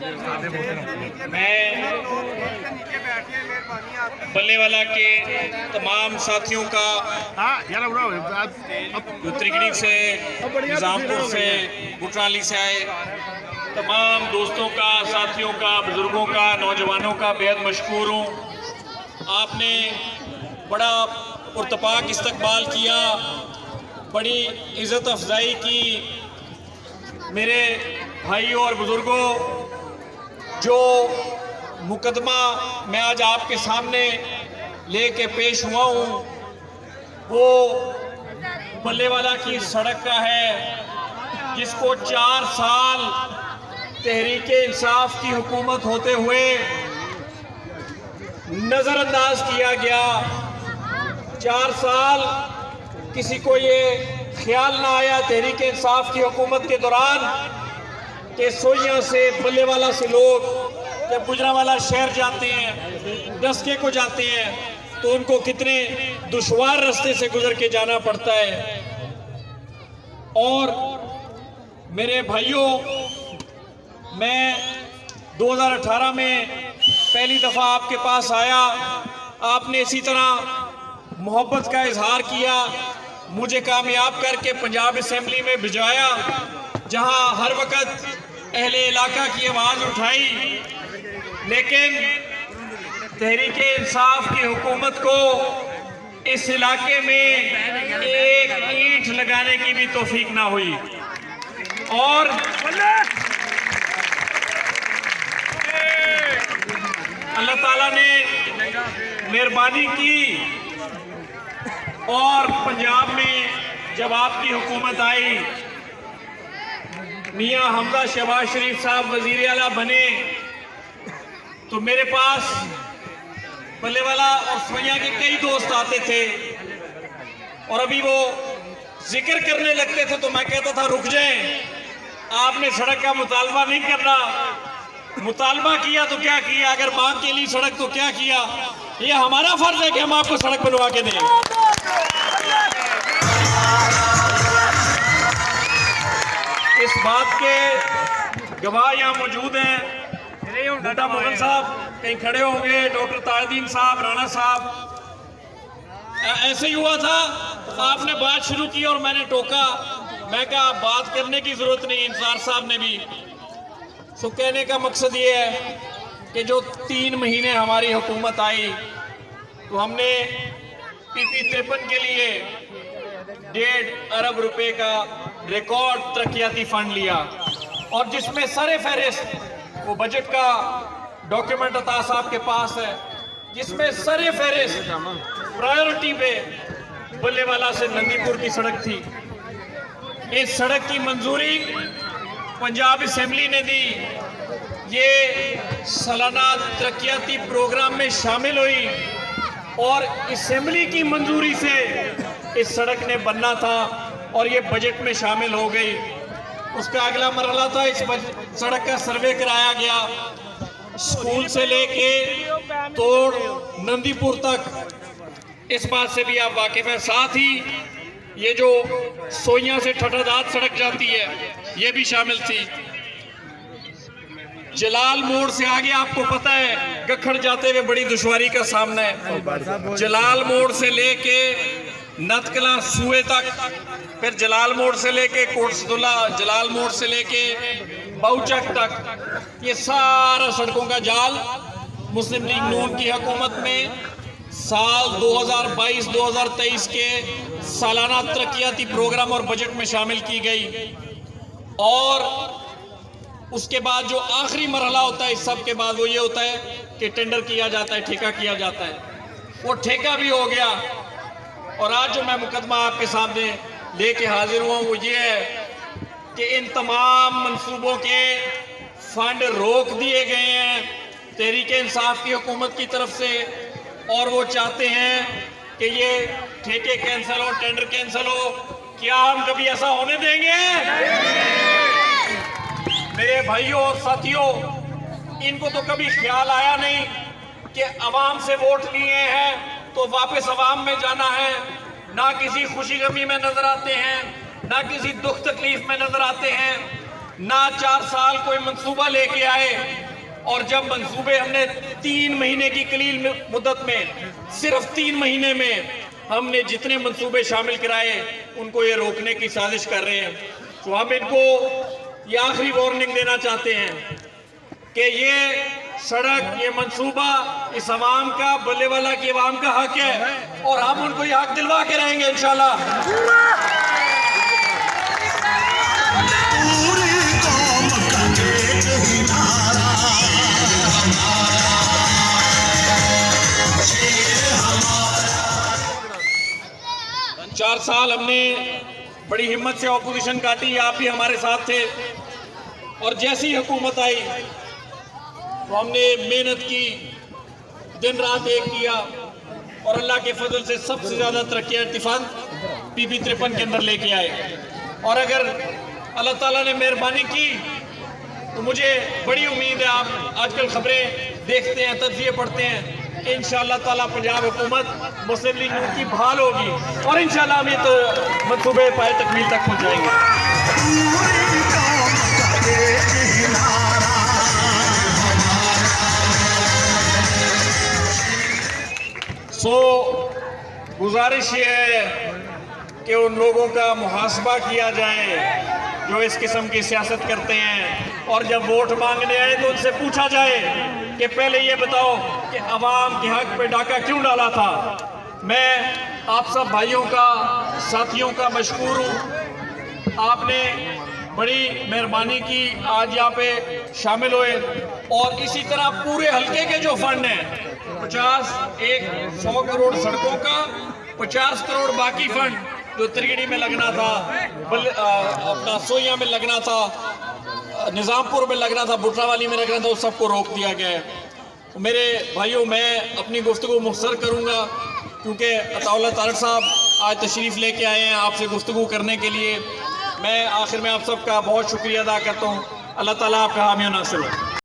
मैं बल्लेवाला के तमाम साथियों का त्रिकड़ी से, निज़ामपुर से, गुटराली से आए तमाम दोस्तों का, साथियों का, बुजुर्गों का, नौजवानों का बेहद मशकूर हूँ। आपने बड़ा पुरतपाक इस्तकबाल किया, बड़ी इज़्ज़त अफजाई की। मेरे भाइयों और बुजुर्गों, जो मुकदमा मैं आज आपके सामने लेके पेश हुआ हूँ वो बल्लेवाला की सड़क का है, जिसको 4 साल तहरीके इंसाफ की हुकूमत होते हुए नज़रअंदाज किया गया। 4 साल किसी को ये ख्याल ना आया तहरीके इंसाफ की हुकूमत के दौरान कि सोइयां से, बल्लेवाला से लोग जब गुजरांवाला शहर जाते हैं, दसके को जाते हैं, तो उनको कितने दुश्वार रास्ते से गुजर के जाना पड़ता है। और मेरे भाइयों, मैं 2018 में पहली दफ़ा आपके पास आया, आपने इसी तरह मोहब्बत का इजहार किया, मुझे कामयाब करके पंजाब असेंबली में भिजवाया, जहां हर वक्त अहले इलाका की आवाज़ उठाई। लेकिन तहरीके इंसाफ की हुकूमत को इस इलाके में एक ईंट लगाने की भी तौफीक ना हुई। और अल्लाह ताला ने मेहरबानी की और पंजाब में जब आपकी हुकूमत आई, मियां हमजा शहबाज शरीफ साहब वजीर आला बने, तो मेरे पास बल्लेवाला और सोइयां के कई दोस्त आते थे और अभी वो जिक्र करने लगते थे तो मैं कहता था रुक जाएं, आपने सड़क का मुतालबा नहीं करना। मुतालबा किया तो क्या किया, अगर मांग के लिए सड़क तो क्या किया। ये हमारा फर्ज है कि हम आपको सड़क बनवा के दें। इस बात के गवाह यहाँ मौजूद हैं। डॉक्टर मोहन साहब कहीं खड़े होंगे, डॉक्टर ताजुद्दीन साहब, राणा साहब। ऐसे ही हुआ था, आपने बात शुरू की और मैंने टोका, मैं कहा बात करने की जरूरत नहीं। इंसार साहब ने भी सो कहने का मकसद ये है कि जो 3 महीने हमारी हुकूमत आई तो हमने PP 53 के लिए 1.5 अरब रुपए का रिकॉर्ड तरक्याती फंड लिया, और जिसमें सरे फहरिस्त वो बजट का डॉक्यूमेंट अता साहब के पास है, जिसमें सरे फहरिस्त प्रायोरिटी पे बल्लेवाला से नंदीपुर की सड़क थी। इस सड़क की मंजूरी पंजाब असेंबली ने दी, ये सालाना तरक्याती प्रोग्राम में शामिल हुई और असेंबली की मंजूरी से इस सड़क ने बनना था और ये बजट में शामिल हो गई। उसका अगला मरहला था, इस सड़क का सर्वे कराया गया, स्कूल से लेके तोड़ नंदीपुर तक। इस बात से भी आप वाकिफ हैं। साथ ही ये जो सोइयां से ठठादात सड़क जाती है ये भी शामिल थी। जलाल मोड़ से आगे आपको पता है गखड़ जाते हुए बड़ी दुश्वारी का सामना है। जलाल मोड़ से लेके नतकला सूए तक, फिर जलाल मोड़ से लेके कोटसदुल्ला, जलाल मोड़ से लेके बहुचक तक, ये सारा सड़कों का जाल मुस्लिम लीग नून की हुकूमत में साल 2022-2023 के सालाना तरक्याती प्रोग्राम और बजट में शामिल की गई। और उसके बाद जो आखिरी मरहला होता है इस सब के बाद वो ये होता है कि टेंडर किया जाता है, ठेका किया जाता है। वो ठेका भी हो गया। और आज जो मैं मुकदमा आपके सामने लेके हाजिर हुआ वो ये है कि इन तमाम मंसूबों के फंड रोक दिए गए हैं तहरीके इंसाफ की हुकूमत की तरफ से, और वो चाहते हैं कि ये ठेके कैंसिल हो, टेंडर कैंसिल हो। क्या हम कभी ऐसा होने देंगे? मेरे भाइयों और साथियों, इनको तो कभी ख्याल आया नहीं कि अवाम से वोट लिए हैं तो वापस अवाम में जाना है। ना किसी खुशी गमी में नजर आते हैं, ना किसी दुख तकलीफ में नजर आते हैं। ना 4 साल कोई मंसूबा लेके आए, और जब मंसूबे हमने 3 महीने की कलील मुद्दत में, सिर्फ 3 महीने में हमने जितने मंसूबे शामिल कराए, उनको ये रोकने की साजिश कर रहे हैं। तो हम इनको ये आखिरी वार्निंग देना चाहते हैं कि ये सड़क, ये मंसूबा इस अवाम का, बल्लेवाला की अवाम का हक है, और हम उनको ये हक दिलवा के रहेंगे इंशाल्लाह। 4 साल हमने बड़ी हिम्मत से ऑपोजिशन काटी, आप भी हमारे साथ थे, और जैसी हुकूमत आई तो हमने मेहनत की, दिन रात एक किया, और अल्लाह के फजल से सबसे ज़्यादा तरक्की इत्तेफाक PP 53 के अंदर लेके आए। और अगर अल्लाह ताला ने मेहरबानी की तो मुझे बड़ी उम्मीद है, आप आजकल खबरें देखते हैं, तज्ज़िये पढ़ते हैं, इंशाअल्लाह ताला पंजाब हुकूमत मुस्लिम लीग नून की बहाल होगी, और इंशाअल्लाह हम ये तो मंसूबे पाए तकमील तक पहुँचाएंगे। गुजारिश ये है कि उन लोगों का मुहासबा किया जाए जो इस किस्म की सियासत करते हैं, और जब वोट मांगने आए तो उनसे पूछा जाए कि पहले ये बताओ कि अवाम के हक पे डाका क्यों डाला था। मैं आप सब भाइयों का, साथियों का मशकूर हूँ, आपने बड़ी मेहरबानी की, आज यहाँ पे शामिल हुए, और इसी तरह पूरे हल्के के जो फंड हैं, 100 करोड़ सड़कों का, 50 करोड़ बाकी फंड जो त्रिगड़ी में लगना था, अपना सोया में लगना था, निज़ामपुर में लगना था, बुटरावाली में लगना था, उस सबको रोक दिया गया है। तो मेरे भाइयों, मैं अपनी गुफ्तगू मुख्तसर करूँगा क्योंकि अताउल्लाह तारड़ साहब आज तशरीफ़ लेके आए हैं आपसे गुफ्तगू करने के लिए। मैं आखिर में आप सबका बहुत शुक्रिया अदा करता हूँ। अल्लाह ताला आपका हामी नासिर हो।